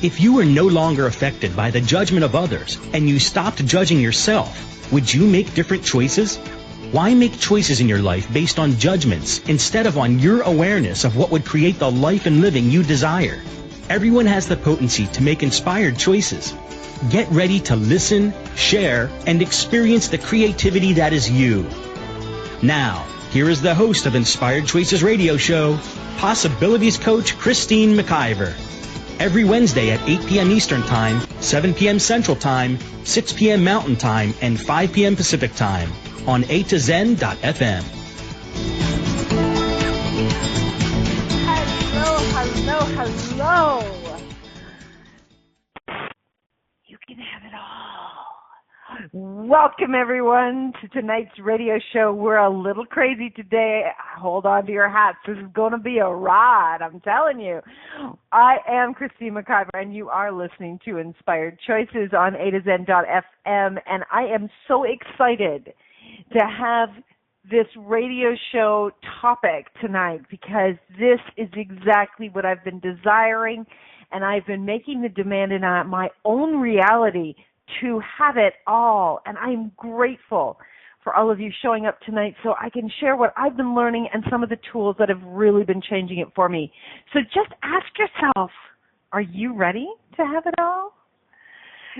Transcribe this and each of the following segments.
If you were no longer affected by the judgment of others and you stopped judging yourself, would you make different choices? Why make choices in your life based on judgments instead of on your awareness of what would create the life and living you desire? Everyone has the potency to make inspired choices. Get ready to listen, share, and experience the creativity that is you. Now, here is the host of Inspired Choices Radio Show, Possibilities Coach Christine McIver. Every Wednesday at 8 p.m. Eastern Time, 7 p.m. Central Time, 6 p.m. Mountain Time, and 5 p.m. Pacific Time on A2Zen.fm. Hello. You can have it all. Welcome, everyone, to tonight's radio show. We're a little crazy today. Hold on to your hats. This is going to be a ride, I'm telling you. I am Christine McIver, and you are listening to Inspired Choices on A2Zen.fm, and I am so excited to have this radio show topic tonight because this is exactly what I've been desiring, and I've been making the demand in my own reality to have it all. And I'm grateful for all of you showing up tonight so I can share what I've been learning and some of the tools that have really been changing it for me. So just ask yourself, are you ready to have it all?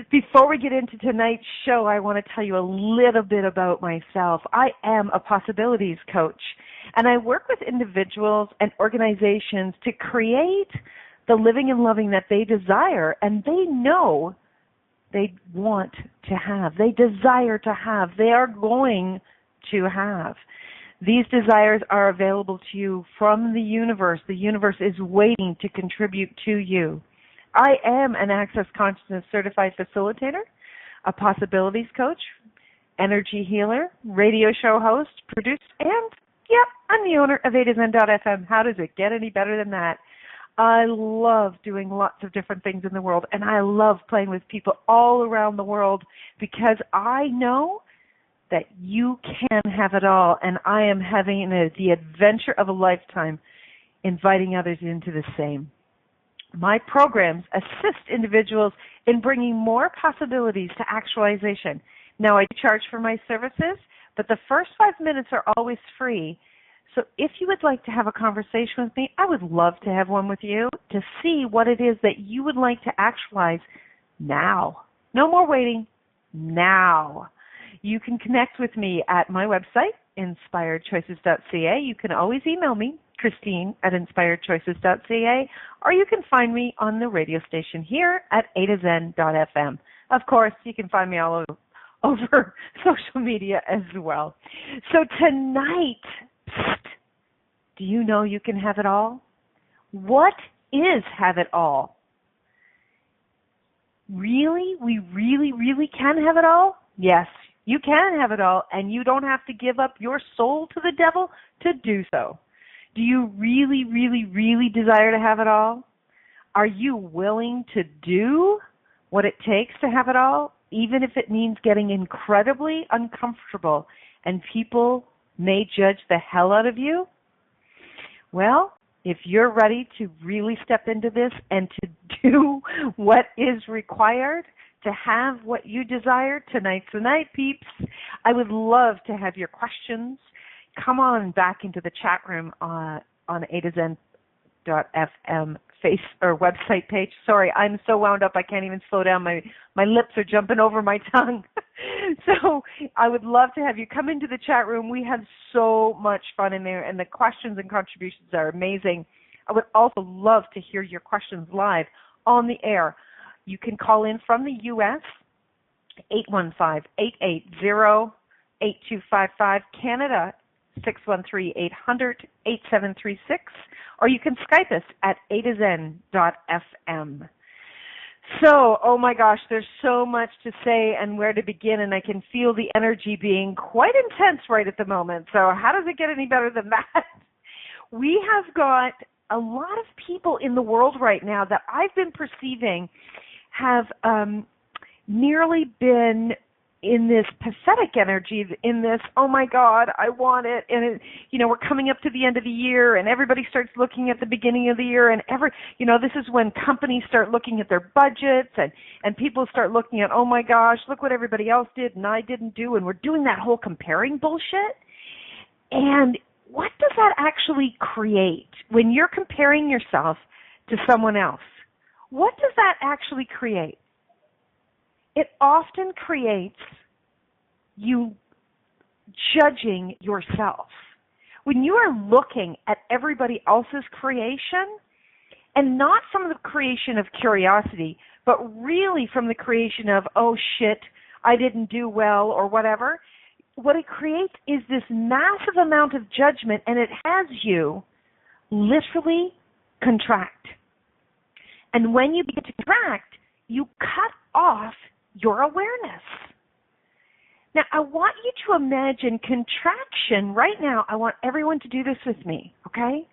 Before we get into tonight's show, I want to tell you a little bit about myself. I am a possibilities coach, and I work with individuals and organizations to create the living and loving that they desire, and they know they want to have, they desire to have, they are going to have. These desires are available to you from the universe. The universe is waiting to contribute to you. I am an Access Consciousness Certified Facilitator, a Possibilities Coach, Energy Healer, radio show host, producer, and, I'm the owner of A2Zen.fm. How does it get any better than that? I love doing lots of different things in the world, and I love playing with people all around the world because I know that you can have it all, and I am having the adventure of a lifetime inviting others into the same. My programs assist individuals in bringing more possibilities to actualization. Now, I charge for my services, but the first 5 minutes are always free. So if you would like to have a conversation with me, I would love to have one with you to see what it is that you would like to actualize now. No more waiting. Now. You can connect with me at my website, inspiredchoices.ca. You can always email me, Christine@inspiredchoices.ca, or you can find me on the radio station here at A2Zen.fm. Of course, you can find me all over social media as well. So tonight, Psst, do you know you can have it all? What is have it all? Really? We really can have it all? Yes, you can have it all, and you don't have to give up your soul to the devil to do so. Do you really desire to have it all? Are you willing to do what it takes to have it all, even if it means getting incredibly uncomfortable and people may judge the hell out of you? Well, if you're ready to really step into this and to do what is required to have what you desire, tonight's the night, peeps. I would love to have your questions. Come on back into the chat room on A2Zen.fm face or website page. Sorry, I'm so wound up I can't even slow down. My lips are jumping over my tongue. So I would love to have you come into the chat room. We have so much fun in there, and the questions and contributions are amazing. I would also love to hear your questions live on the air. You can call in from the U.S., 815-880-8255, Canada, 613-800-8736, or you can Skype us at A2Zen.fm. So, oh my gosh, there's so much to say and where to begin, and I can feel the energy being quite intense right at the moment. So how does it get any better than that? We have got a lot of people in the world right now that I've been perceiving have nearly been in this pathetic energy, in this, oh my God, I want it, and we're coming up to the end of the year, and everybody starts looking at the beginning of the year, and this is when companies start looking at their budgets, and people start looking at, oh my gosh, look what everybody else did and I didn't do, and we're doing that whole comparing bullshit. And what does that actually create when you're comparing yourself to someone else? What does that actually create? It often creates you judging yourself. When you are looking at everybody else's creation, and not from the creation of curiosity, but really from the creation of, oh shit, I didn't do well or whatever, what it creates is this massive amount of judgment, and it has you literally contract. And when you begin to contract, you cut off your awareness. Now, I want you to imagine contraction right now. I want everyone to do this with me, okay?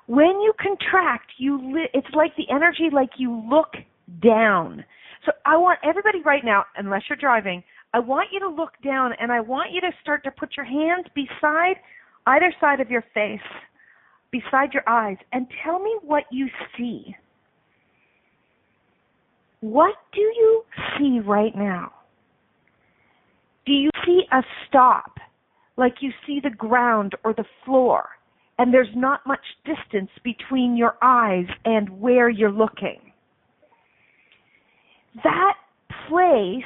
When you contract, it's like the energy, like you look down. So I want everybody right now, unless you're driving, I want you to look down, and I want you to start to put your hands beside either side of your face, beside your eyes, and tell me what you see. What do you see right now? Do you see a stop, like you see the ground or the floor, and there's not much distance between your eyes and where you're looking? That place,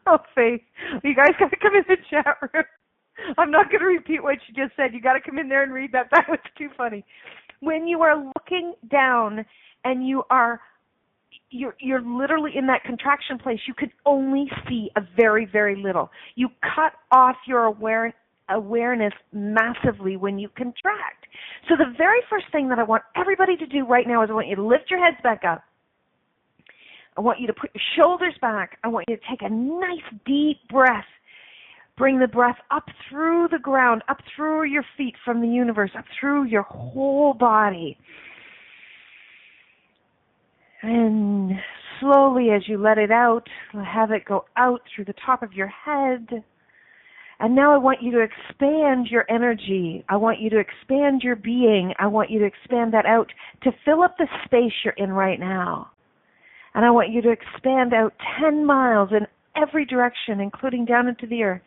oh, Faith, you guys got to come in the chat room. I'm not going to repeat what you just said. You got to come in there and read that. That was too funny. When you are looking down and you're literally in that contraction place, you can only see a very, very little. You cut off your awareness massively when you contract. So the very first thing that I want everybody to do right now is I want you to lift your heads back up. I want you to put your shoulders back. I want you to take a nice deep breath. Bring the breath up through the ground, up through your feet from the universe, up through your whole body. And slowly as you let it out, have it go out through the top of your head. And now I want you to expand your energy. I want you to expand your being. I want you to expand that out to fill up the space you're in right now. And I want you to expand out 10 miles in every direction, including down into the earth.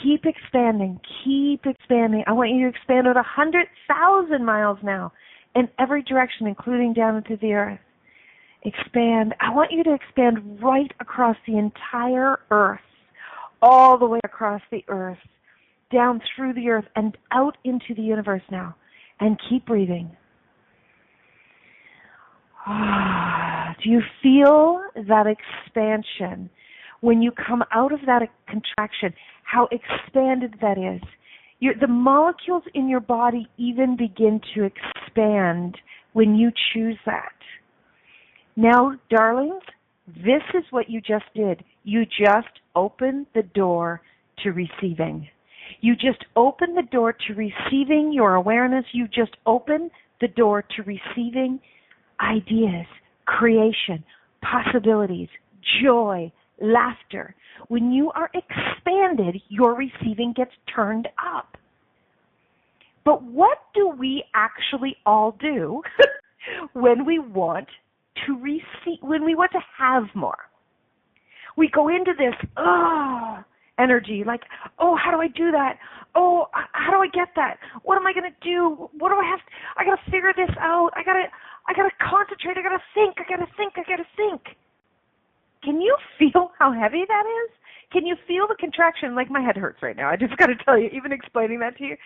Keep expanding. Keep expanding. I want you to expand out 100,000 miles now in every direction, including down into the earth. Expand. I want you to expand right across the entire earth, all the way across the earth, down through the earth and out into the universe now. And keep breathing. Do you feel that expansion? When you come out of that contraction, how expanded that is. The molecules in your body even begin to expand when you choose that. Now, darlings, this is what you just did. You just opened the door to receiving. You just opened the door to receiving your awareness. You just opened the door to receiving ideas, creation, possibilities, joy, laughter. When you are expanded, your receiving gets turned up. But what do we actually all do when we want to receive, when we want to have more? We go into this energy, like, oh, how do I do that? Oh, how do I get that? What am I going to do? What do I have? I got to figure this out. I got to concentrate. I got to think. Can you feel how heavy that is? Can you feel the contraction? Like, my head hurts right now. I just got to tell you, even explaining that to you.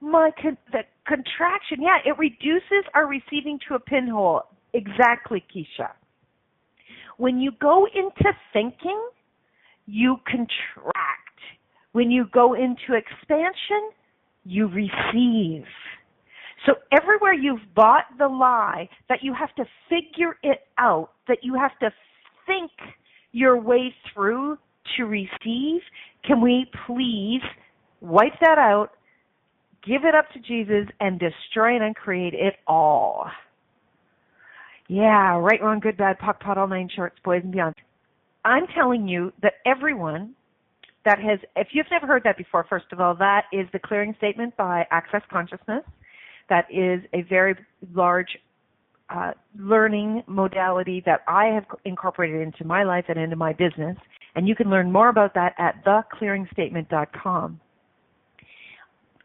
The contraction, yeah, it reduces our receiving to a pinhole. Exactly, Keisha. When you go into thinking, you contract. When you go into expansion, you receive. So everywhere you've bought the lie that you have to figure it out, that you have to think your way through to receive, can we please wipe that out, give it up to Jesus, and destroy and uncreate it all? Yeah, right, wrong, good, bad, POC, POD, all nine shorts, boys and beyond. I'm telling you that everyone that has, if you've never heard that before, first of all, that is the clearing statement by Access Consciousness. That is a very large learning modality that I have incorporated into my life and into my business. And you can learn more about that at theclearingstatement.com.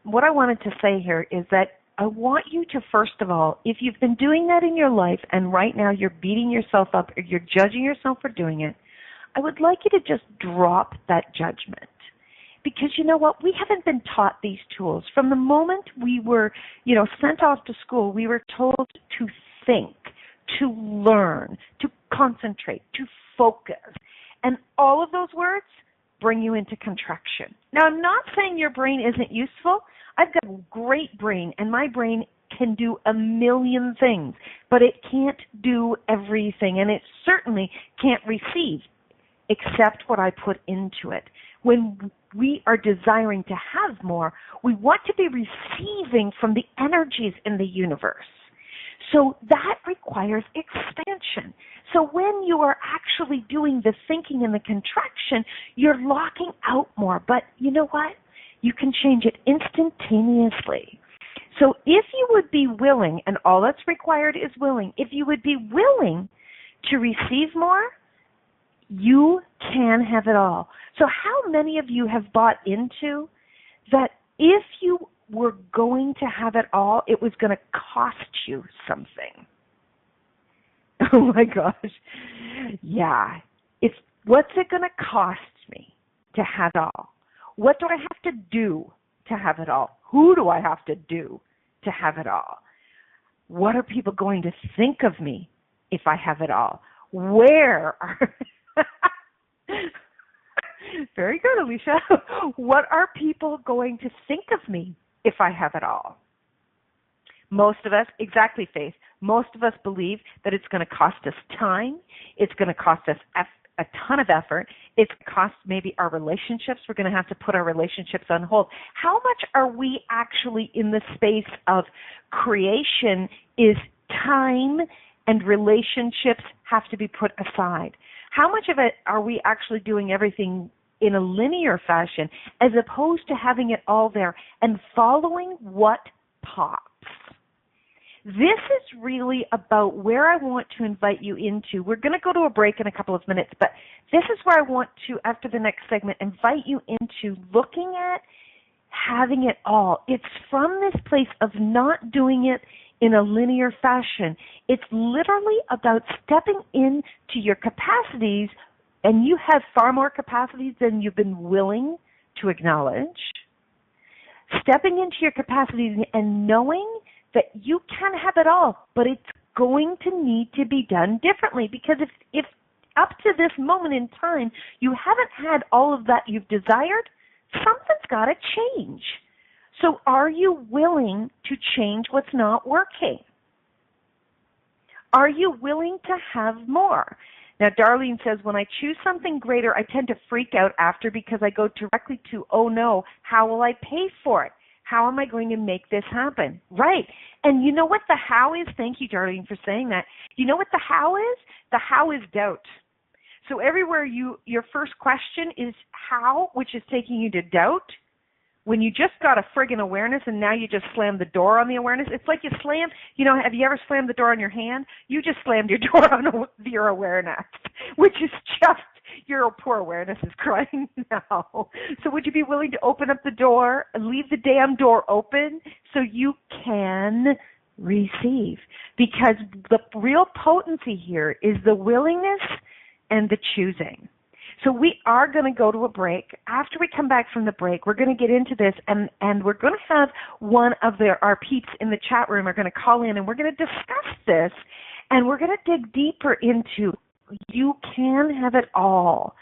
What I wanted to say here is that I want you to, first of all, if you've been doing that in your life and right now you're beating yourself up or you're judging yourself for doing it, I would like you to just drop that judgment. Because you know what? We haven't been taught these tools. From the moment we were, sent off to school, we were told to think, to learn, to concentrate, to focus. And all of those words bring you into contraction. Now, I'm not saying your brain isn't useful. I've got a great brain, and my brain can do a million things, but it can't do everything, and it certainly can't receive except what I put into it. When we are desiring to have more, we want to be receiving from the energies in the universe. So that requires expansion. So when you are actually doing the thinking and the contraction, you're locking out more. But you know what? You can change it instantaneously. So if you would be willing, and all that's required is willing, if you would be willing to receive more, you can have it all. So how many of you have bought into that if you were going to have it all, it was going to cost you something? Oh my gosh. Yeah. It's what's it going to cost me to have it all? What do I have to do to have it all? Who do I have to do to have it all? What are people going to think of me if I have it all? Where are... Very good, Alicia. What are people going to think of me if I have it all? Most of us, exactly, Faith, most of us believe that it's going to cost us time, it's going to cost us a ton of effort, it's going to cost maybe our relationships, we're going to have to put our relationships on hold. How much are we actually in the space of creation is time and relationships have to be put aside? How much of it are we actually doing everything in a linear fashion as opposed to having it all there and following what pops? This is really about where I want to invite you into. We're going to go to a break in a couple of minutes, but this is where I want to, after the next segment, invite you into looking at having it all. It's from this place of not doing it in a linear fashion. It's literally about stepping into your capacities, and you have far more capacities than you've been willing to acknowledge. Stepping into your capacities and knowing that you can have it all, but it's going to need to be done differently, because if up to this moment in time you haven't had all of that you've desired, something's got to change. So are you willing to change what's not working? Are you willing to have more? Now, Darlene says, when I choose something greater, I tend to freak out after because I go directly to, oh no, how will I pay for it? How am I going to make this happen? Right. And you know what the how is? Thank you, Darlene, for saying that. You know what the how is? The how is doubt. So everywhere your first question is how, which is taking you to doubt, when you just got a friggin' awareness and now you just slammed the door on the awareness. It's like you slam, have you ever slammed the door on your hand? You just slammed your door on your awareness, which is just, your poor awareness is crying now. So would you be willing to open up the door, leave the damn door open so you can receive? Because the real potency here is the willingness and the choosing. So we are going to go to a break. After we come back from the break, we're going to get into this, and we're going to have one of our peeps in the chat room are going to call in, and we're going to discuss this, and we're going to dig deeper into you can have it all.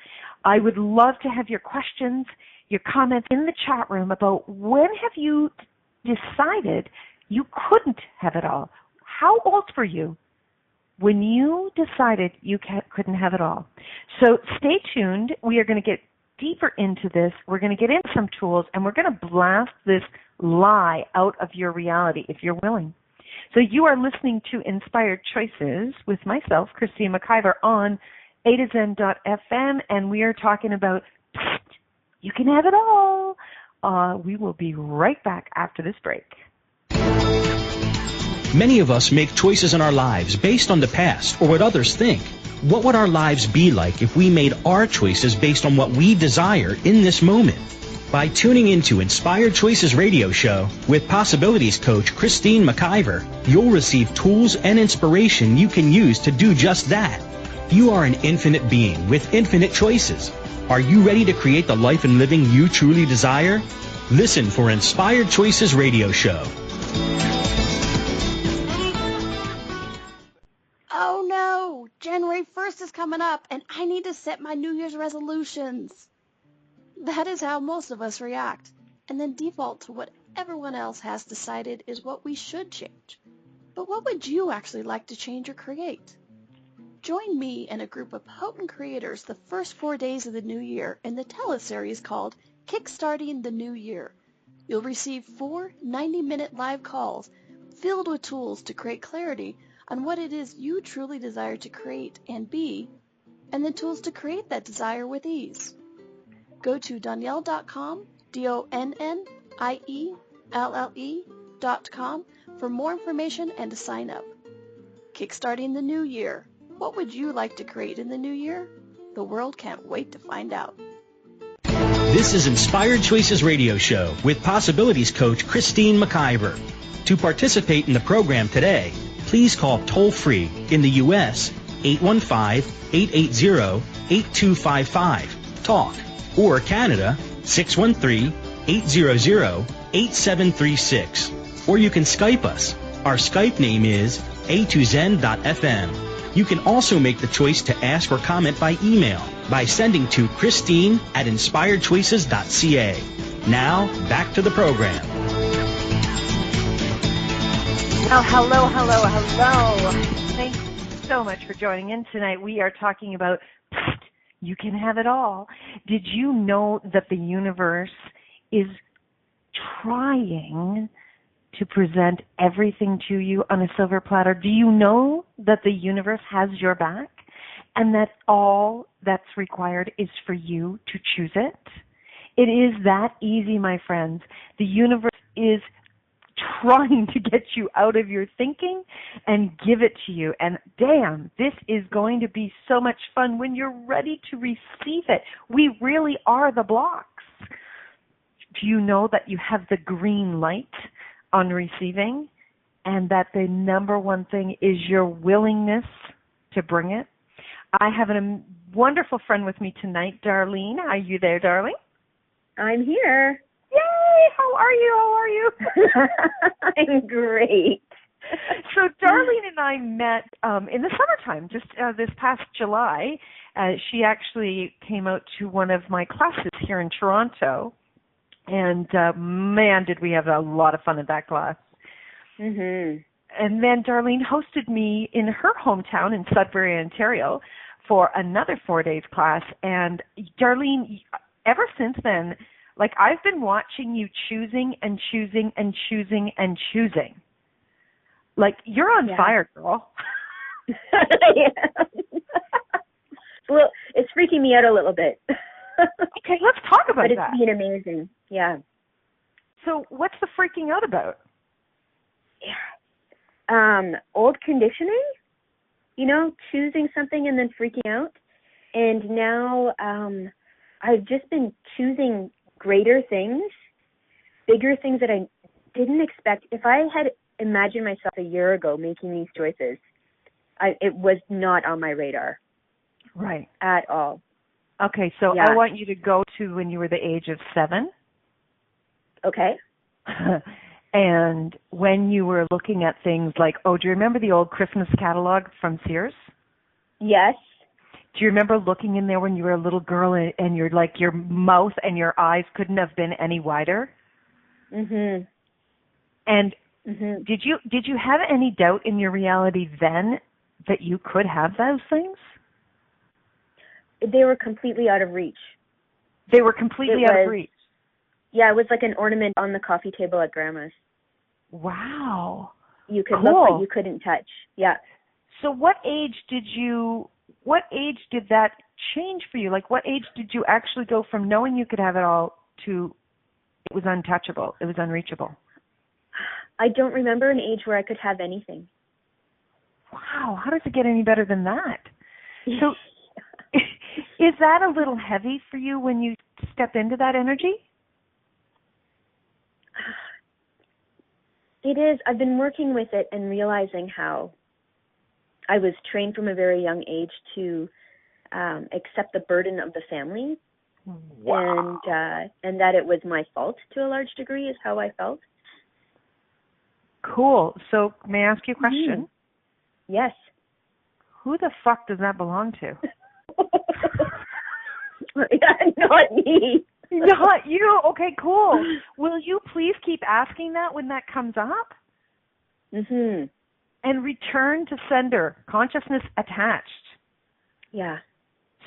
I would love to have your questions, your comments in the chat room about when have you decided you couldn't have it all? How old were you when you decided you couldn't have it all? So stay tuned. We are going to get deeper into this. We're going to get into some tools, and we're going to blast this lie out of your reality if you're willing. So you are listening to Inspired Choices with myself, Christine McIver, on A to Zen.fm, and we are talking about Psst, you can have it all. We will be right back after this break. Many of us make choices in our lives based on the past or what others think. What would our lives be like if we made our choices based on what we desire in this moment? By tuning into Inspired Choices Radio Show with Possibilities Coach Christine McIver, you'll receive tools and inspiration you can use to do just that. You are an infinite being with infinite choices. Are you ready to create the life and living you truly desire? Listen for Inspired Choices Radio Show. Oh no! January 1st is coming up and I need to set my New Year's resolutions. That is how most of us react, and then default to what everyone else has decided is what we should change. But what would you actually like to change or create? Join me and a group of potent creators the first 4 days of the new year in the teleseries called Kickstarting the New Year. You'll receive 4 90-minute live calls filled with tools to create clarity on what it is you truly desire to create and be, and the tools to create that desire with ease. Go to Donielle.com, DONNIELLE.com for more information and to sign up. Kickstarting the New Year. What would you like to create in the new year? The world can't wait to find out. This is Inspired Choices Radio Show with Possibilities Coach Christine McIver. To participate in the program today, please call toll-free in the U.S. 815-880-8255, TALK, or Canada 613-800-8736. Or you can Skype us. Our Skype name is A2Zen.fm. You can also make the choice to ask or comment by email by sending to Christine@inspiredchoices.ca. Now, back to the program. Well, hello. Thanks so much for joining in tonight. We are talking about Psst, you can have it all. Did you know that the universe is trying to present everything to you on a silver platter? Do you know that the universe has your back and that all that's required is for you to choose it? It is that easy, my friends. The universe is trying to get you out of your thinking and give it to you. And damn, this is going to be so much fun when you're ready to receive it. We really are the blocks. Do you know that you have the green light on receiving, and that the number one thing is your willingness to bring it? I have a wonderful friend with me tonight, Darlene. Are you there, darling? I'm here. Yay! How are you? I'm great. So Darlene and I met in the summertime, just this past July. She actually came out to one of my classes here in Toronto. And, man, did we have a lot of fun in that class. Mm-hmm. And then Darlene hosted me in her hometown in Sudbury, Ontario, for another 4 days class. And, Darlene, ever since then, like, I've been watching you choosing and choosing and choosing and choosing. Like, you're on fire, girl. Yeah. Well, it's freaking me out a little bit. Okay, let's talk about that. But it's been amazing, yeah. So what's the freaking out about? Old conditioning, choosing something and then freaking out. And now I've just been choosing greater things, bigger things that I didn't expect. If I had imagined myself a year ago making these choices, it was not on my radar. Right. At all. Okay, so I want you to go to when you were the age of 7. Okay. And when you were looking at things like, do you remember the old Christmas catalog from Sears? Yes. Do you remember looking in there when you were a little girl and your mouth and your eyes couldn't have been any wider? Mhm. And did you have any doubt in your reality then that you could have those things? They were completely out of reach. They were completely out of reach? Yeah, it was like an ornament on the coffee table at Grandma's. Wow. you could Cool. look but you couldn't touch. Yeah. So what age did that change for you? Like, what age did you actually go from knowing you could have it all to it was untouchable, it was unreachable? I don't remember an age where I could have anything. Wow, how does it get any better than that? So is that a little heavy for you when you step into that energy? It is. I've been working with it and realizing how I was trained from a very young age to accept the burden of the family. Wow. And that it was my fault to a large degree is how I felt. Cool. So may I ask you a question? Yes. Who the fuck does that belong to? Not me. Not you. Okay, cool. Will you please keep asking that when that comes up? Mhm. And return to sender, consciousness attached. Yeah.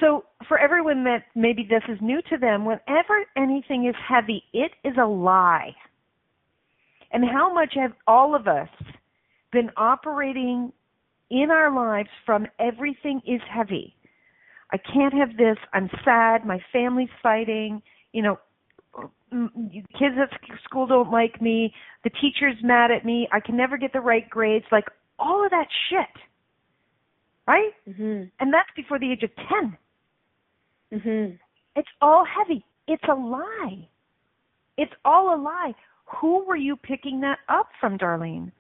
So for everyone that maybe this is new to them, whenever anything is heavy, it is a lie. And how much have all of us been operating in our lives from everything is heavy? I can't have this. I'm sad. My family's fighting. You know, kids at school don't like me. The teacher's mad at me. I can never get the right grades. Like all of that shit. Right? Mhm. And that's before the age of 10. Mhm. It's all heavy. It's a lie. It's all a lie. Who were you picking that up from, Darlene?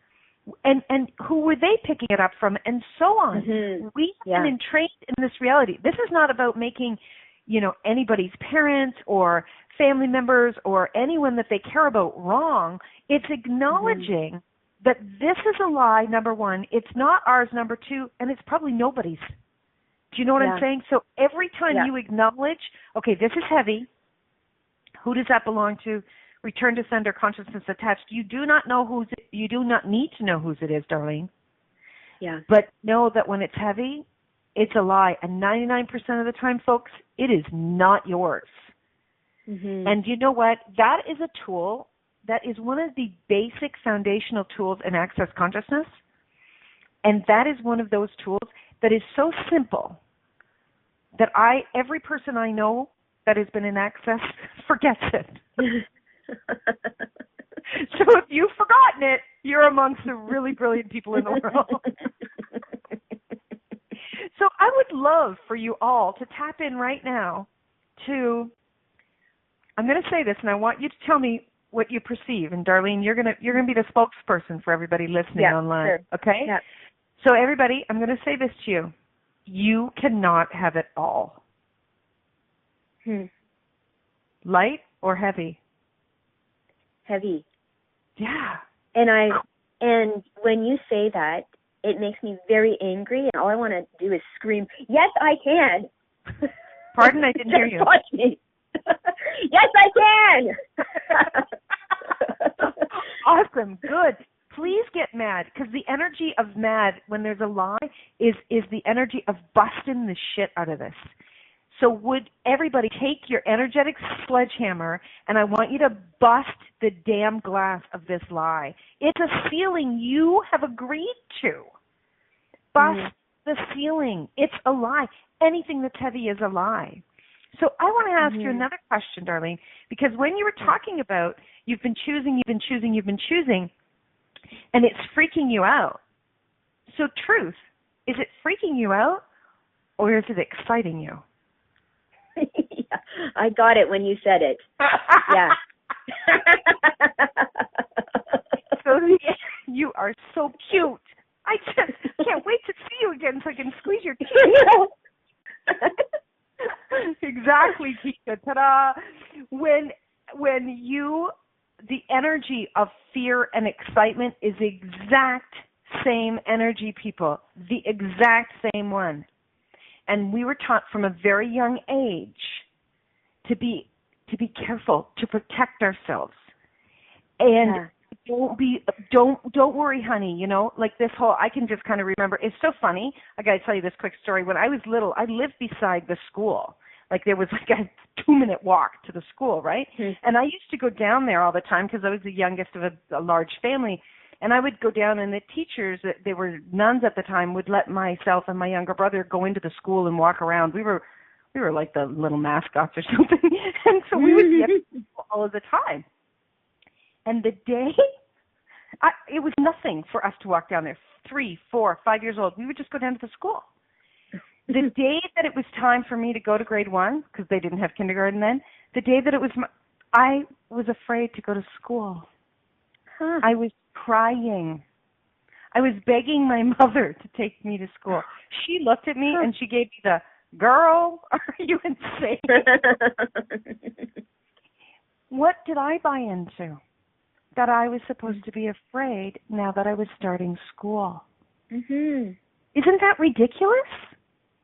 And who were they picking it up from, and so on. Mhm. We have been entrained in this reality. This is not about making, anybody's parents or family members or anyone that they care about wrong. It's acknowledging that this is a lie, number one. It's not ours, number two, and it's probably nobody's. Do you know what I'm saying? So every time you acknowledge, okay, this is heavy. Who does that belong to? Return to sender, consciousness attached. You do not need to know whose it is, Darlene. Yeah. But know that when it's heavy, it's a lie. And 99% of the time, folks, it is not yours. Mhm. And you know what? That is a tool that is one of the basic foundational tools in Access Consciousness. And that is one of those tools that is so simple that every person I know that has been in Access forgets it. So if you've forgotten it, you're amongst the really brilliant people in the world. So I would love for you all to tap in right now to, I'm going to say this, and I want you to tell me what you perceive. And Darlene, you're going to be the spokesperson for everybody listening online. Sure. Okay? Yeah. So everybody, I'm going to say this to you. You cannot have it all. Light or heavy? Heavy. Yeah. And when you say that, it makes me very angry, and all I want to do is scream, "Yes, I can." Pardon, I didn't hear you. Watch me. Yes, I can. Awesome. Good. Please get mad, because the energy of mad when there's a lie is the energy of busting the shit out of this. So would everybody take your energetic sledgehammer, and I want you to bust the damn glass of this lie. It's a ceiling you have agreed to. Bust the ceiling. It's a lie. Anything that's heavy is a lie. So I want to ask you another question, Darlene, because when you were talking about you've been choosing, and it's freaking you out. So truth, is it freaking you out, or is it exciting you? Yeah, I got it when you said it. Yeah. So you are so cute. I just can't wait to see you again so I can squeeze your teeth. Exactly, Tika. Ta-da. When the energy of fear and excitement is the exact same energy, people. The exact same one. And we were taught from a very young age to be careful, to protect ourselves. And don't worry, honey, like this whole, I can just kind of remember, it's so funny. I got to tell you this quick story. When I was little, I lived beside the school. Like there was like a 2-minute walk to the school, right? And I used to go down there all the time because I was the youngest of a large family. And I would go down, and the teachers, they were nuns at the time, would let myself and my younger brother go into the school and walk around. We were like the little mascots or something. And so we would get all of the time. And the day, it was nothing for us to walk down there. 3, 4, 5 years old. We would just go down to the school. The day that it was time for me to go to grade 1, because they didn't have kindergarten then, the day that it was, I was afraid to go to school. Huh. I was crying. I was begging my mother to take me to school. She looked at me and she gave me the, girl, are you insane? What did I buy into? That I was supposed to be afraid now that I was starting school. Mm-hmm. Isn't that ridiculous?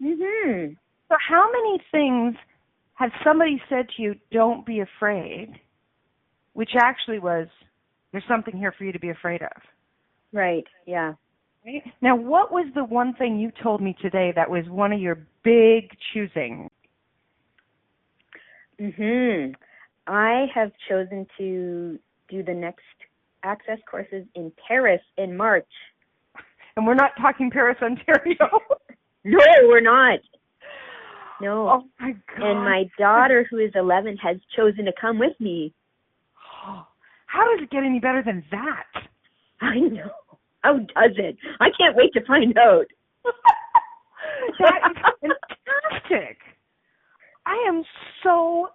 Mm-hmm. So how many things has somebody said to you, don't be afraid, which actually was, there's something here for you to be afraid of? Right, yeah. Right? Now, what was the one thing you told me today that was one of your big choosing? Mm-hmm. I have chosen to do the next access courses in Paris in March. And we're not talking Paris, Ontario. No, we're not. No. Oh, my God. And my daughter, who is 11, has chosen to come with me. How does it get any better than that? I know. How does it? I can't wait to find out. That is fantastic. I am so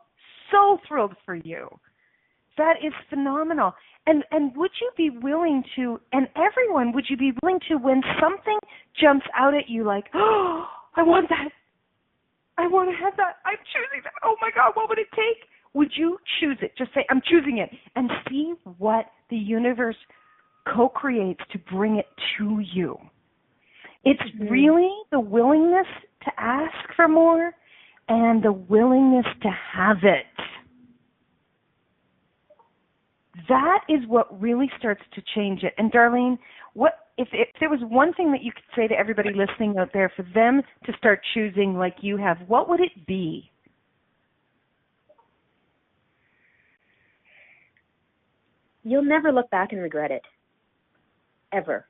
thrilled for you. That is phenomenal. And would you be willing to, and everyone, would you be willing to, when something jumps out at you like, oh, I want that. I want to have that. I'm choosing that. Oh, my God, what would it take? Would you choose it? Just say, I'm choosing it. And see what the universe co-creates to bring it to you. It's really the willingness to ask for more and the willingness to have it. That is what really starts to change it. And Darlene, what if there was one thing that you could say to everybody listening out there for them to start choosing like you have, what would it be? You'll never look back and regret it. Ever.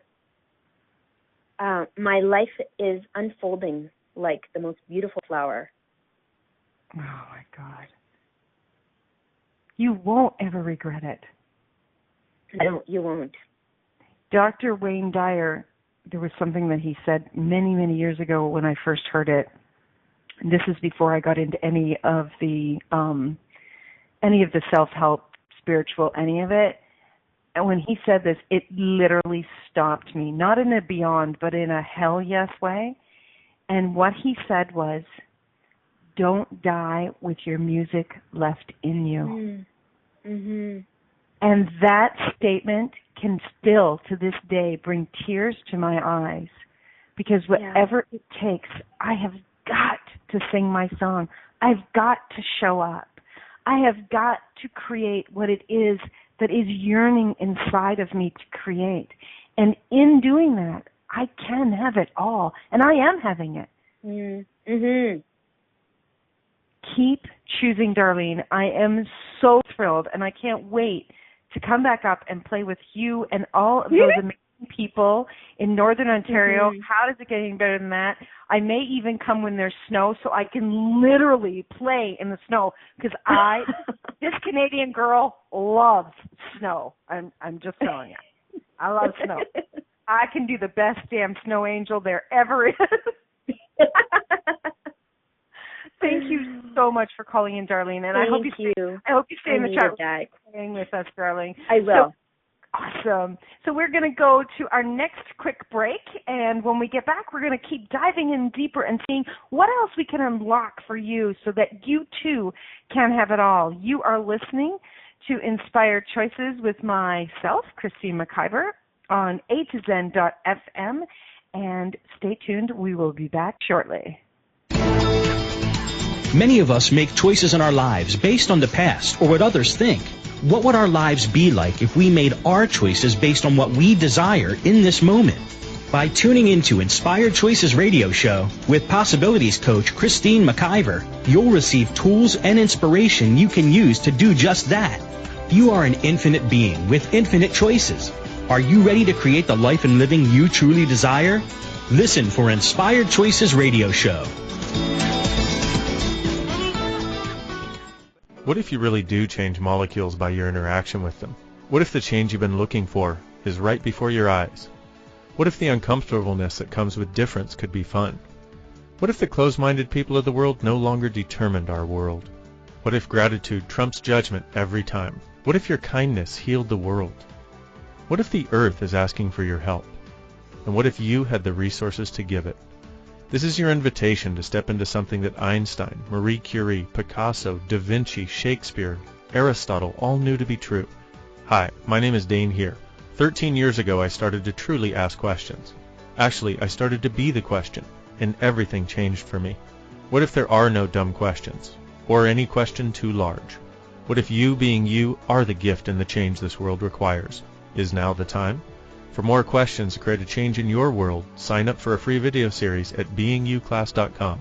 My life is unfolding like the most beautiful flower. Oh, my God. You won't ever regret it. No, you won't. Dr. Wayne Dyer, there was something that he said many, many years ago when I first heard it. And this is before I got into any of the self-help, spiritual, any of it. And when he said this, it literally stopped me, not in a beyond, but in a hell yes way. And what he said was, don't die with your music left in you. Mm-hmm. And that statement can still, to this day, bring tears to my eyes. Because whatever it takes, I have got to sing my song. I've got to show up. I have got to create what it is that is yearning inside of me to create. And in doing that, I can have it all. And I am having it. Mm-hmm. Keep choosing, Darlene. I am so thrilled, and I can't wait to come back up and play with you and all of those amazing people in Northern Ontario. Mm-hmm. How does it get any better than that? I may even come when there's snow so I can literally play in the snow because this Canadian girl loves snow. I'm just telling you. I love snow. I can do the best damn snow angel there ever is. Thank you so much for calling in, Darlene, and I hope you stay in the chat playing with us, darling. I will. So, awesome. So we're going to go to our next quick break, and when we get back, we're going to keep diving in deeper and seeing what else we can unlock for you so that you too can have it all. You are listening to Inspired Choices with myself, Christine McIver, on A2Zen.fm, and stay tuned. We will be back shortly. Many of us make choices in our lives based on the past or what others think. What would our lives be like if we made our choices based on what we desire in this moment? By tuning into Inspired Choices Radio Show with Possibilities Coach Christine McIver, you'll receive tools and inspiration you can use to do just that. You are an infinite being with infinite choices. Are you ready to create the life and living you truly desire? Listen for Inspired Choices Radio Show. What if you really do change molecules by your interaction with them? What if the change you've been looking for is right before your eyes? What if the uncomfortableness that comes with difference could be fun? What if the closed-minded people of the world no longer determined our world? What if gratitude trumps judgment every time? What if your kindness healed the world? What if the earth is asking for your help? And what if you had the resources to give it? This is your invitation to step into something that Einstein, Marie Curie, Picasso, Da Vinci, Shakespeare, Aristotle all knew to be true. Hi, my name is Dane here. 13 years ago I started to truly ask questions. Actually, I started to be the question, and everything changed for me. What if there are no dumb questions? Or any question too large? What if you being you are the gift and the change this world requires? Is now the time? For more questions to create a change in your world, sign up for a free video series at beingyouclass.com.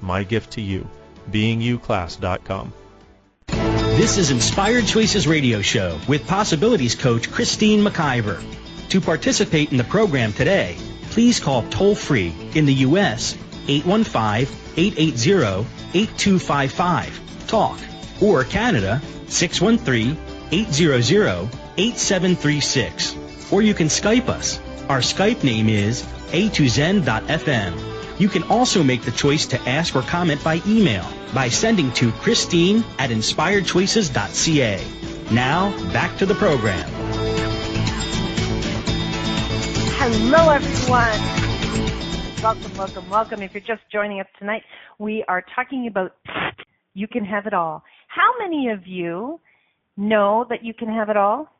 My gift to you, beingyouclass.com. This is Inspired Choices Radio Show with Possibilities Coach Christine McIver. To participate in the program today, please call toll-free in the U.S. 815-880-8255, TALK, or Canada 613-800-8736. Or you can Skype us. Our Skype name is a2zen.fm. You can also make the choice to ask or comment by email by sending to Christine@inspiredchoices.ca. Now, back to the program. Hello, everyone. Welcome, welcome, welcome. If you're just joining us tonight, we are talking about Psst, you can have it all. How many of you know that you can have it all?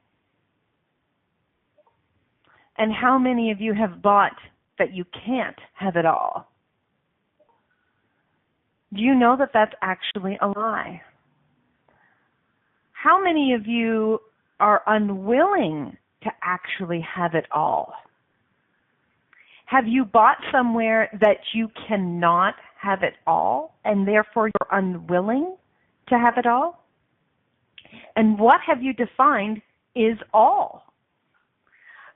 And how many of you have bought that you can't have it all? Do you know that that's actually a lie? How many of you are unwilling to actually have it all? Have you bought somewhere that you cannot have it all, and therefore you're unwilling to have it all? And what have you defined is all?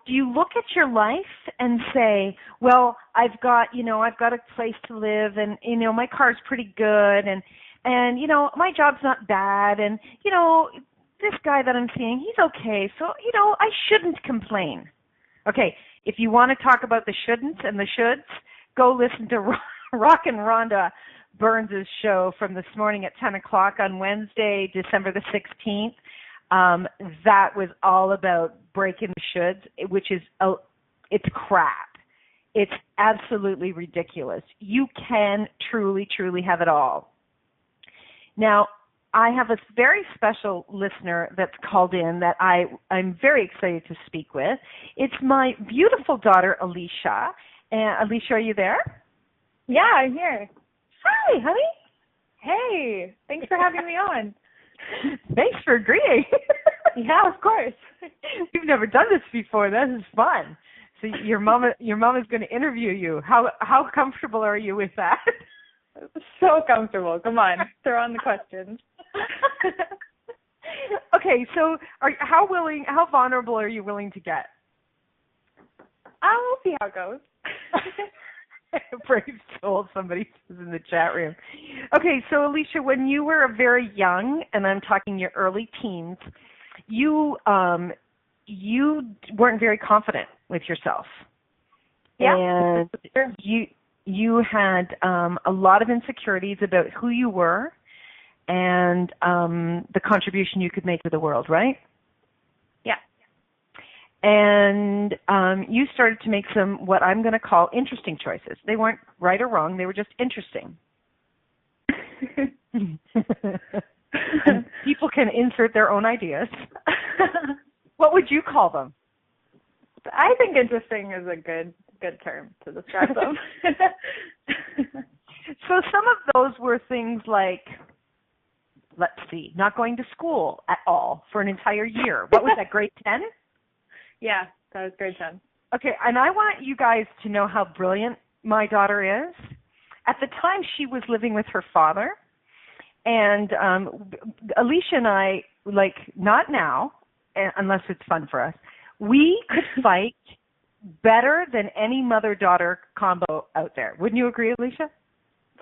Do you look at your life and say, well, I've got a place to live, and, my car's pretty good, and my job's not bad, and, this guy that I'm seeing, he's okay, so, I shouldn't complain. Okay, if you want to talk about the shouldn'ts and the shoulds, go listen to Rock and Rhonda Burns' show from this morning at 10 o'clock on Wednesday, December the 16th. That was all about breaking the shoulds, which is, it's crap. It's absolutely ridiculous. You can truly, truly have it all. Now, I have a very special listener that's called in that I'm very excited to speak with. It's my beautiful daughter, Alicia. Alicia, are you there? Yeah, I'm here. Hi, honey. Hey, thanks for having me on. Thanks for agreeing. Yeah, of course. You've never done this before. This is fun. So your mom is going to interview you. How comfortable are you with that? So comfortable. Come on, throw on the questions. Okay, so how vulnerable are you willing to get? We'll see how it goes. Brave soul, somebody says in the chat room. Okay, so Alicia, when you were very young, and I'm talking your early teens, you weren't very confident with yourself. Yeah. And you had a lot of insecurities about who you were and the contribution you could make to the world, right? Yeah. And you started to make some, what I'm going to call, interesting choices. They weren't right or wrong. They were just interesting. And people can insert their own ideas. What would you call them? I think interesting is a good term to describe them. So some of those were things like, let's see, not going to school at all for an entire year. What was that, grade 10? Yeah, that was grade 10. Okay, and I want you guys to know how brilliant my daughter is. At the time, she was living with her father, and Alicia and I, like, not now, unless it's fun for us, We could fight better than any mother-daughter combo out there. Wouldn't you agree, Alicia?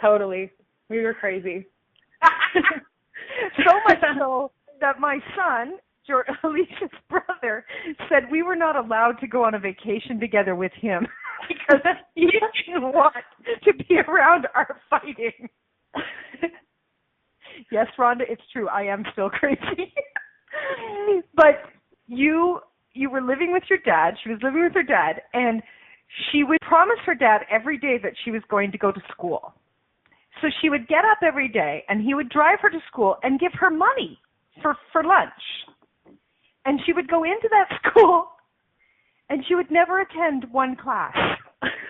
Totally. We were crazy. So much so that my son, Alicia's brother, said we were not allowed to go on a vacation together with him because he didn't want to be around our fighting. Yes, Rhonda, it's true. I am still crazy. But you were living with your dad. She was living with her dad, and she would promise her dad every day that she was going to go to school. So she would get up every day, and he would drive her to school and give her money for lunch. And she would go into that school, and she would never attend one class.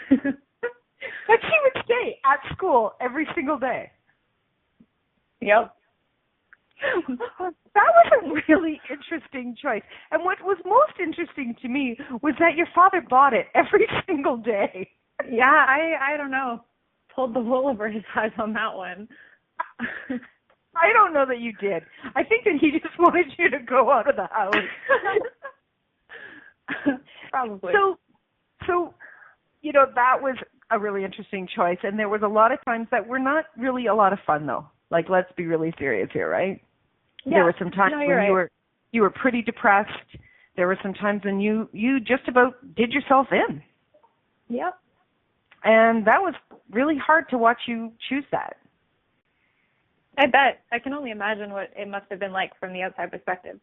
But she would stay at school every single day. Yep. That was a really interesting choice. And what was most interesting to me was that your father bought it every single day. Yeah, I don't know. Pulled the wool over his eyes on that one. I don't know that you did. I think that he just wanted you to go out of the house. Probably. So, you know, that was a really interesting choice. And there was a lot of times that were not really a lot of fun, though. Like, let's be really serious here, right? Yeah. There were some times when right. you were pretty depressed. There were some times when you just about did yourself in. Yep. And that was really hard to watch you choose that. I bet. I can only imagine what it must have been like from the outside perspective.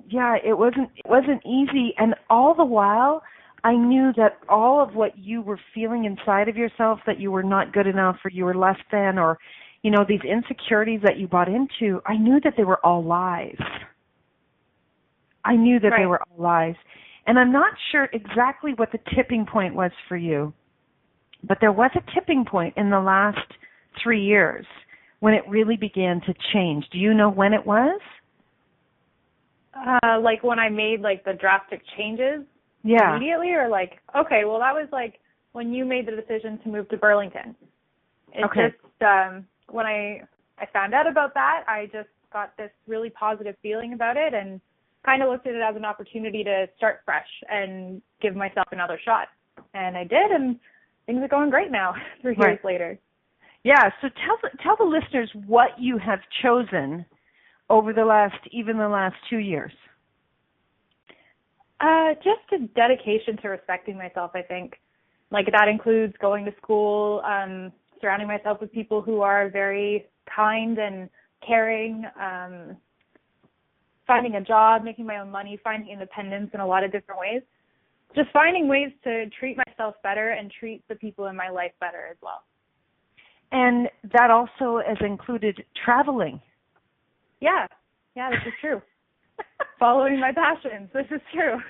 Yeah, it wasn't easy, and all the while I knew that all of what you were feeling inside of yourself, that you were not good enough or you were less than, or you know, these insecurities that you bought into, I knew that they were all lies. I knew that Right. they were all lies. And I'm not sure exactly what the tipping point was for you, but there was a tipping point in the last 3 years when it really began to change. Do you know when it was? Like when I made like the drastic changes Yeah. immediately, or like, okay, well that was like when you made the decision to move to Burlington. It's Okay. just when I found out about that, I just got this really positive feeling about it and kind of looked at it as an opportunity to start fresh and give myself another shot. And I did, and things are going great now, 3 years Right. later. Yeah, so tell the listeners what you have chosen over the last 2 years. Just a dedication to respecting myself, I think. Like that includes going to school, surrounding myself with people who are very kind and caring, finding a job, making my own money, finding independence in a lot of different ways. Just finding ways to treat myself better and treat the people in my life better as well. And that also has included traveling. Yeah, this is true. Following my passions, this is true.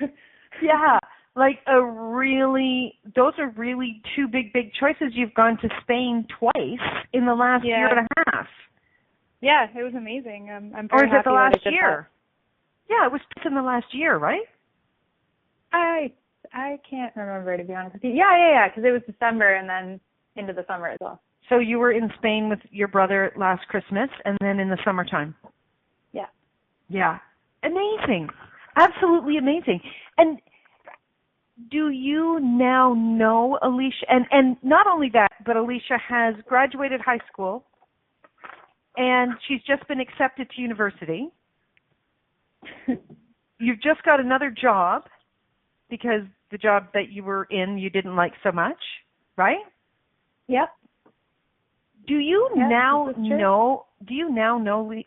Yeah, like those are really two big choices. You've gone to Spain twice in the last year and a half. Yeah, it was amazing. I'm or very is it happy the last that I did year? Yeah, it was just in the last year, right? that. I can't remember, to be honest with you. Yeah, because it was December and then into the summer as well. So you were in Spain with your brother last Christmas and then in the summertime. Yeah. Yeah. Amazing. Absolutely amazing. And do you now know Alicia? And not only that, but Alicia has graduated high school and she's just been accepted to university. You've just got another job because the job that you were in you didn't like so much, right? Yep. Do you now know,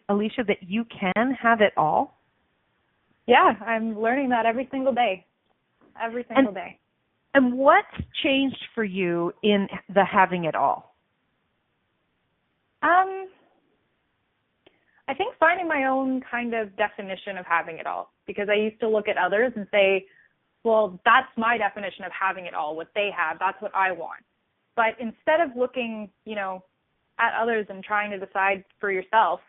Alicia, that you can have it all? Yeah, I'm learning that every single day. Every single day. And what's changed for you in the having it all? I think finding my own kind of definition of having it all, because I used to look at others and say, well, that's my definition of having it all, what they have, that's what I want. But instead of looking, at others and trying to decide for yourself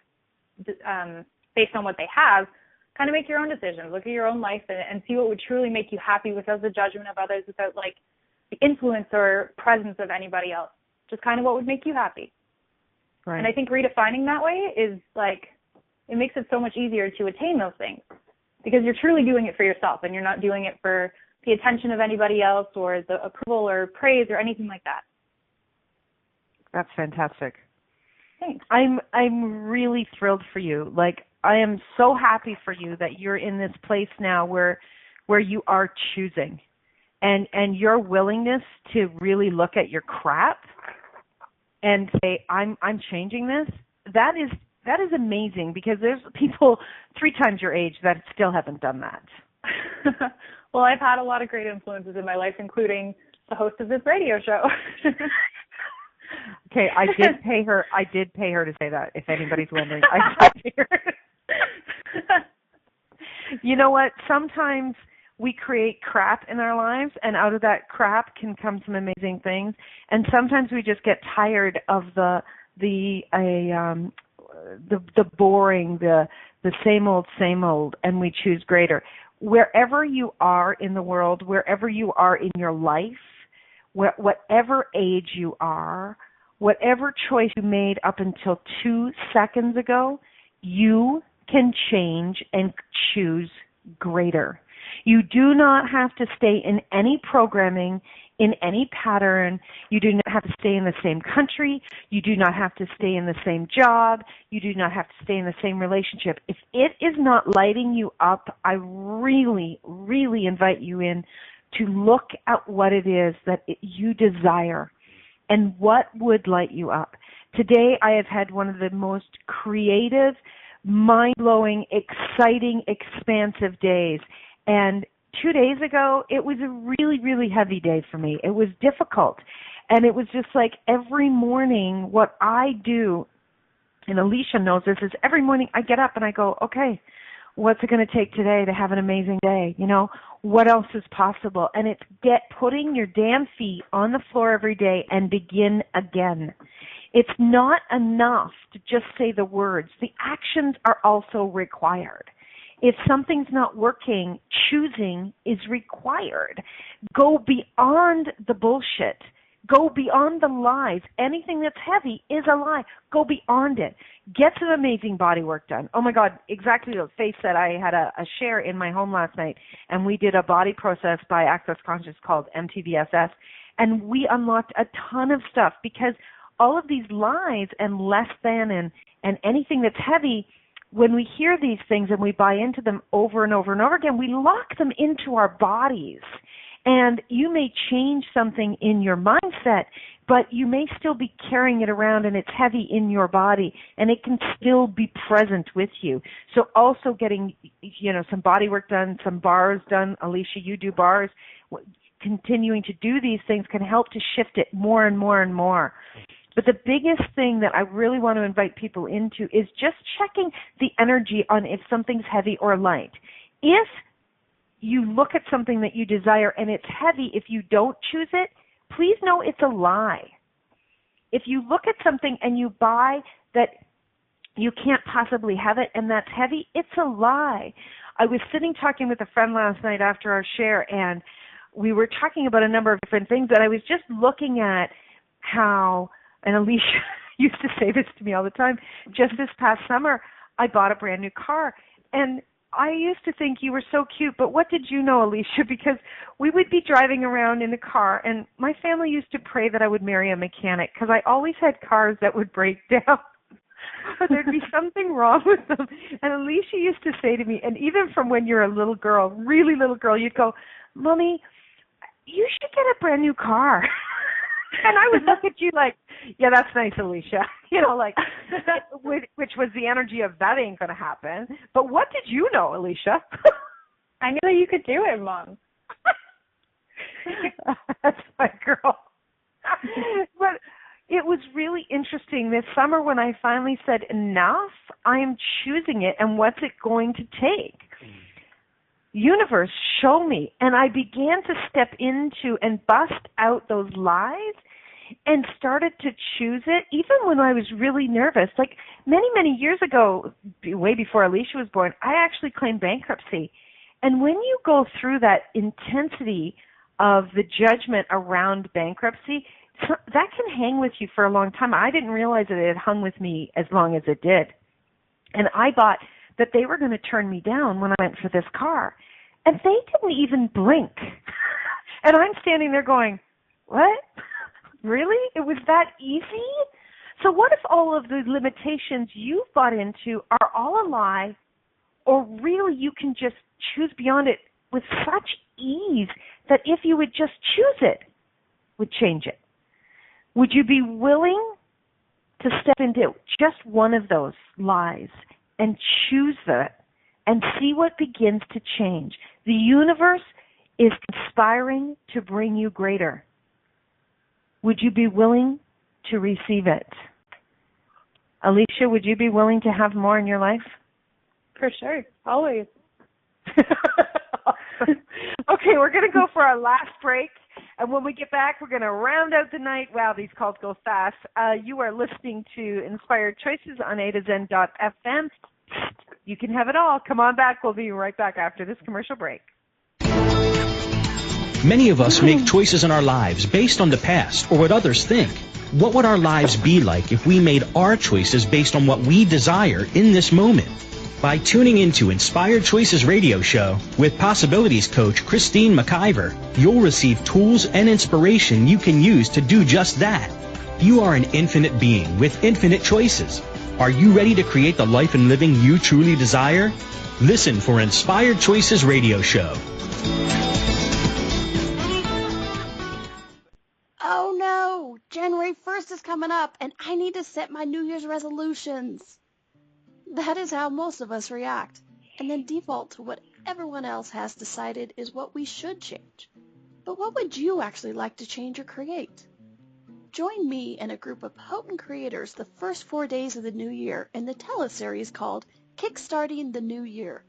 based on what they have, kind of make your own decisions, look at your own life and see what would truly make you happy without the judgment of others, without like the influence or presence of anybody else. Just kind of what would make you happy. Right. And I think redefining that way is like, it makes it so much easier to attain those things. because you're truly doing it for yourself and you're not doing it for the attention of anybody else or the approval or praise or anything like that. That's fantastic. Thanks. I'm really thrilled for you. Like, I am so happy for you that you're in this place now where you are choosing, and your willingness to really look at your crap and say, I'm changing this. That is amazing, because there's people 3 times your age that still haven't done that. Well, I've had a lot of great influences in my life, including the host of this radio show. Okay, I did pay her to say that, if anybody's wondering. I did pay her. You know what? Sometimes we create crap in our lives, and out of that crap can come some amazing things. And sometimes we just get tired of the boring, the same old, and we choose greater. Wherever you are in the world, wherever you are in your life, whatever age you are, whatever choice you made up until 2 seconds ago, you can change and choose greater. You do not have to stay in any programming, in any pattern. You do not have to stay in the same country. You do not have to stay in the same job. You do not have to stay in the same relationship. If it is not lighting you up, I really, really invite you in to look at what it is that you desire and what would light you up. Today I have had one of the most creative, mind-blowing, exciting, expansive days. And 2 days ago, it was a really, really heavy day for me. It was difficult. And it was just like every morning what I do, and Alicia knows this, is every morning I get up and I go, okay, what's it going to take today to have an amazing day? You know, what else is possible? And it's putting your damn feet on the floor every day and begin again. It's not enough to just say the words. The actions are also required. If something's not working, choosing is required. Go beyond the bullshit. Go beyond the lies. Anything that's heavy is a lie. Go beyond it. Get some amazing body work done. Oh my God, exactly what Faith said. I had a share in my home last night, and we did a body process by Access Conscious called MTVSS, and we unlocked a ton of stuff, because all of these lies and less than and anything that's heavy, when we hear these things and we buy into them over and over and over again, we lock them into our bodies. And you may change something in your mindset, but you may still be carrying it around and it's heavy in your body, and it can still be present with you. So also getting, some body work done, some bars done. Alicia, you do bars. Continuing to do these things can help to shift it more and more and more. But the biggest thing that I really want to invite people into is just checking the energy on if something's heavy or light. If you look at something that you desire and it's heavy, if you don't choose it, please know it's a lie. If you look at something and you buy that you can't possibly have it and that's heavy, it's a lie. I was sitting talking with a friend last night after our share, and we were talking about a number of different things, and I was just looking at how, and Alicia used to say this to me all the time, just this past summer, I bought a brand new car, and I used to think you were so cute, but what did you know, Alicia? Because we would be driving around in a car, and my family used to pray that I would marry a mechanic, because I always had cars that would break down. But there'd be something wrong with them. And Alicia used to say to me, and even from when you're a little girl, really little girl, you'd go, Mommy, you should get a brand new car. And I would look at you like, yeah, that's nice, Alicia. Which was the energy of that ain't going to happen. But what did you know, Alicia? I knew that you could do it, Mom. That's my girl. But it was really interesting this summer when I finally said, enough, I am choosing it, and what's it going to take? Universe, show me. And I began to step into and bust out those lies and started to choose it, even when I was really nervous. Like many, many years ago, way before Alicia was born, I actually claimed bankruptcy. And when you go through that intensity of the judgment around bankruptcy, that can hang with you for a long time. I didn't realize that it had hung with me as long as it did. And I bought that they were going to turn me down when I went for this car. And they didn't even blink. And I'm standing there going, what? Really? It was that easy? So what if all of the limitations you've bought into are all a lie, or really you can just choose beyond it with such ease that if you would just choose it, would change it? Would you be willing to step into just one of those lies and choose that and see what begins to change? The universe is conspiring to bring you greater. Would you be willing to receive it? Alicia, would you be willing to have more in your life? For sure. Always. Awesome. Okay, we're going to go for our last break. And when we get back, we're going to round out the night. Wow, these calls go fast. You are listening to Inspired Choices on A to Zen.fm. You can have it all. Come on back. We'll be right back after this commercial break. Many of us make choices in our lives based on the past or what others think. What would our lives be like if we made our choices based on what we desire in this moment? By tuning into Inspired Choices Radio Show with Possibilities Coach Christine McIver, you'll receive tools and inspiration you can use to do just that. You are an infinite being with infinite choices. Are you ready to create the life and living you truly desire? Listen for Inspired Choices Radio Show. Oh no! January 1st is coming up, and I need to set my New Year's resolutions. That is how most of us react, and then default to what everyone else has decided is what we should change. But what would you actually like to change or create? Join me and a group of potent creators the first 4 days of the new year in the teleseries called Kickstarting the New Year.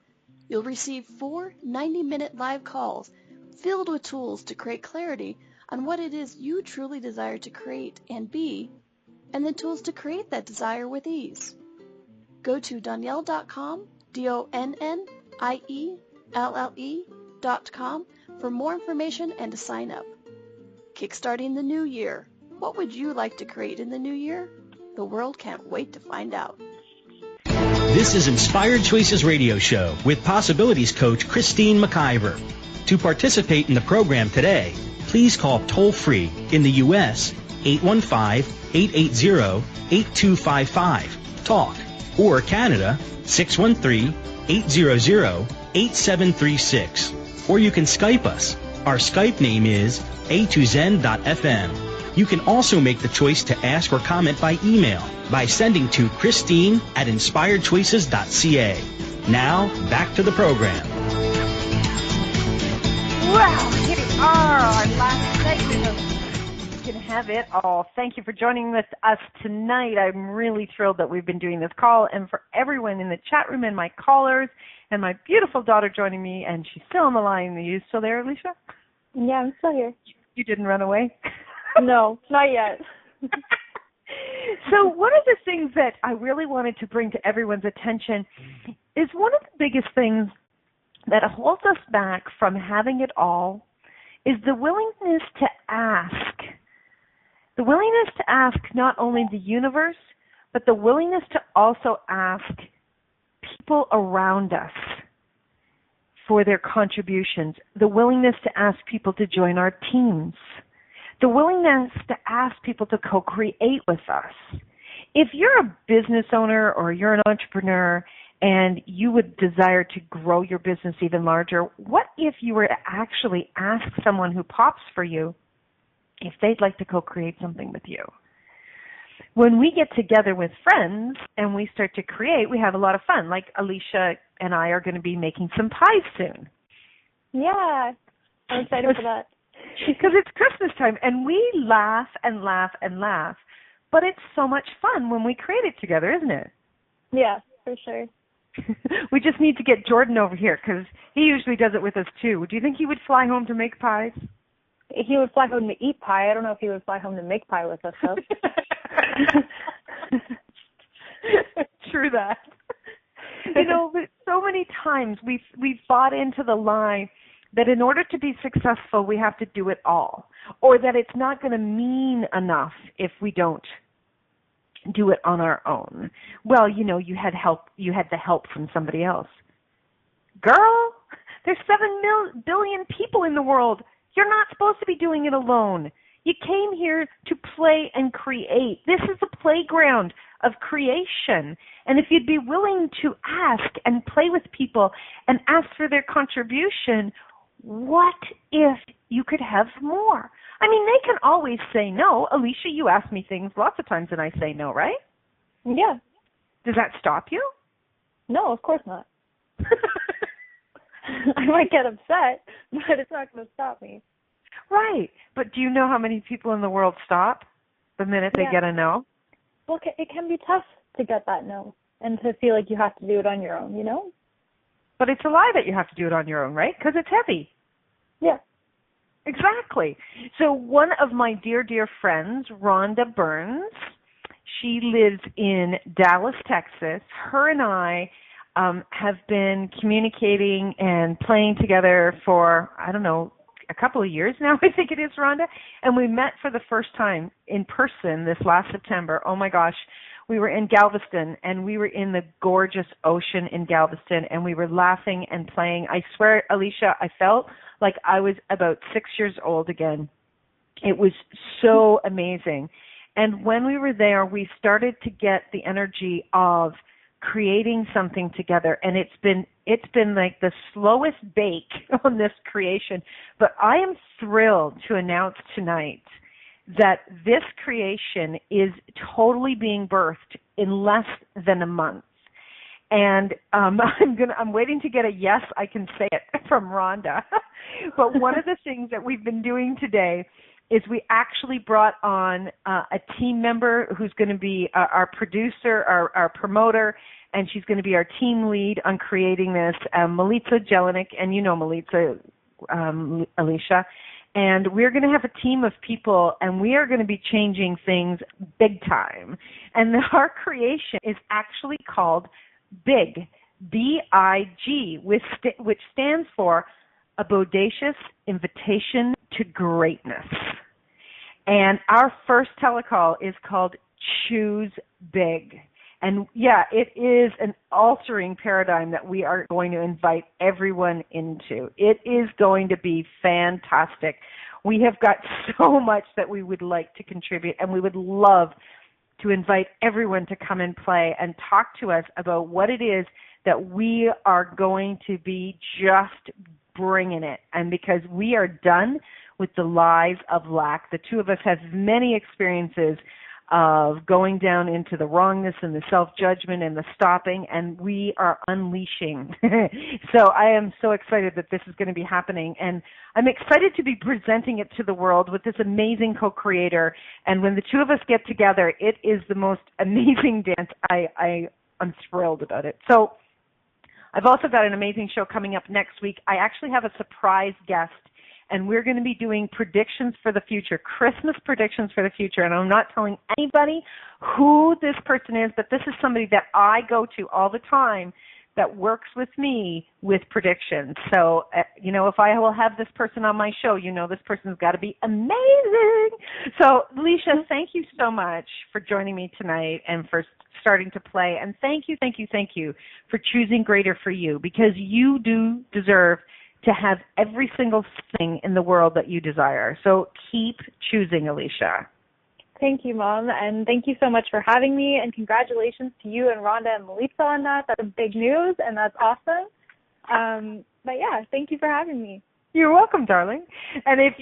You'll receive 4 90-minute live calls filled with tools to create clarity on what it is you truly desire to create and be, and the tools to create that desire with ease. Go to Donielle.com, DONIELLE.com for more information and to sign up. Kickstarting the New Year. What would you like to create in the new year? The world can't wait to find out. This is Inspired Choices Radio Show with Possibilities Coach Christine McIver. To participate in the program today, please call toll-free in the U.S. 815-880-8255, TALK, or Canada 613-800-8736. Or you can Skype us. Our Skype name is a2zen.fm. You can also make the choice to ask or comment by email by sending to Christine@inspiredchoices.ca. Now, back to the program. Wow, here we are, our last segment of You Can Have It All. Thank you for joining with us tonight. I'm really thrilled that we've been doing this call, and for everyone in the chat room and my callers and my beautiful daughter joining me, and she's still on the line. Are you still there, Alicia? Yeah, I'm still here. You didn't run away? No, not yet. So one of the things that I really wanted to bring to everyone's attention is one of the biggest things that holds us back from having it all is the willingness to ask. The willingness to ask not only the universe, but the willingness to also ask people around us for their contributions. The willingness to ask people to join our teams. The willingness to ask people to co-create with us. If you're a business owner or you're an entrepreneur and you would desire to grow your business even larger, what if you were to actually ask someone who pops for you if they'd like to co-create something with you? When we get together with friends and we start to create, we have a lot of fun. Like Alicia and I are going to be making some pies soon. Yeah, I'm excited for that. Because it's Christmas time, and we laugh and laugh and laugh. But it's so much fun when we create it together, isn't it? Yeah, for sure. We just need to get Jordan over here because he usually does it with us too. Do you think he would fly home to make pies? He would fly home to eat pie. I don't know if he would fly home to make pie with us, though. True that. You know, but so many times we've bought into the lie that in order to be successful, we have to do it all, or that it's not going to mean enough if we don't do it on our own. Well, you had the help from somebody else. Girl, there's 7 billion people in the world. You're not supposed to be doing it alone. You came here to play and create. This is a playground of creation. And if you'd be willing to ask and play with people and ask for their contribution, what if you could have more? I mean, they can always say no. Alicia, you ask me things lots of times and I say no, right? Yeah. Does that stop you? No, of course not. I might get upset, but it's not going to stop me. Right. But do you know how many people in the world stop the minute they get a no? Well, it can be tough to get that no and to feel like you have to do it on your own, But it's a lie that you have to do it on your own, right? Because it's heavy. Yeah. Exactly. So one of my dear, dear friends, Rhonda Burns, she lives in Dallas, Texas. Her and I have been communicating and playing together for, a couple of years now, I think it is, Rhonda. And we met for the first time in person this last September. Oh, my gosh. We were in Galveston, and we were in the gorgeous ocean in Galveston, and we were laughing and playing. I swear, Alicia, I felt like I was about 6 years old again. It was so amazing. And when we were there, we started to get the energy of creating something together, and it's been like the slowest bake on this creation. But I am thrilled to announce tonight that this creation is totally being birthed in less than a month. And I'm waiting to get a yes, I can say it from Rhonda. But one of the things that we've been doing today is we actually brought on a team member who's going to be our producer, our promoter, and she's going to be our team lead on creating this, Melitza Jelinek, and you know Melitza, Alicia. And we're going to have a team of people, and we are going to be changing things big time. And our creation is actually called BIG, B-I-G, which stands for a bodacious invitation to greatness. And our first telecall is called Choose Big. And yeah, it is an altering paradigm that we are going to invite everyone into. It is going to be fantastic. We have got so much that we would like to contribute, and we would love to invite everyone to come and play and talk to us about what it is that we are going to be just bringing it. And because we are done with the lies of lack, the two of us have many experiences of going down into the wrongness and the self-judgment and the stopping, and we are unleashing. So I am so excited that this is going to be happening, and I'm excited to be presenting it to the world with this amazing co-creator. And when the two of us get together, it is the most amazing dance. I'm thrilled about it. So I've also got an amazing show coming up next week. I actually have a surprise guest, and we're going to be doing predictions for the future, Christmas predictions for the future. And I'm not telling anybody who this person is, but this is somebody that I go to all the time that works with me with predictions. So, if I will have this person on my show, this person's got to be amazing. So, Alicia, thank you so much for joining me tonight and for starting to play. And thank you for choosing greater for you, because you do deserve to have every single thing in the world that you desire. So keep choosing, Alicia. Thank you, Mom, and thank you so much for having me, and congratulations to you and Rhonda and Melitza on that. That's big news, and that's awesome. But yeah, thank you for having me. You're welcome, darling. And if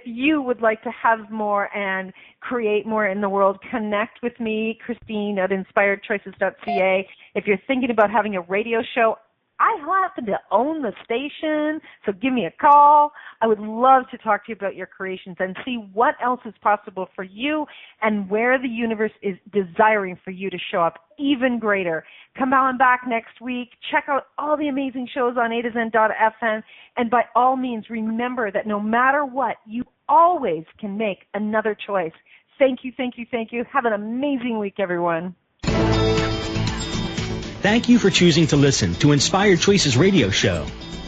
you would like to have more and create more in the world, connect with me, Christine, at inspiredchoices.ca. If you're thinking about having a radio show, I happen to own the station, so give me a call. I would love to talk to you about your creations and see what else is possible for you and where the universe is desiring for you to show up even greater. Come on back next week. Check out all the amazing shows on A2Zen.fm. And by all means, remember that no matter what, you always can make another choice. Thank you. Have an amazing week, everyone. Thank you for choosing to listen to Inspired Choices Radio Show.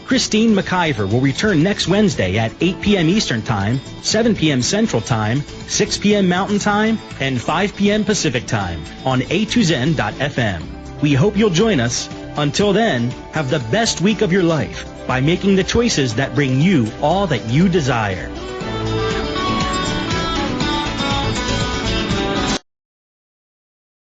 Christine McIver will return next Wednesday at 8 p.m. Eastern Time, 7 p.m. Central Time, 6 p.m. Mountain Time, and 5 p.m. Pacific Time on A2Zen.fm. We hope you'll join us. Until then, have the best week of your life by making the choices that bring you all that you desire.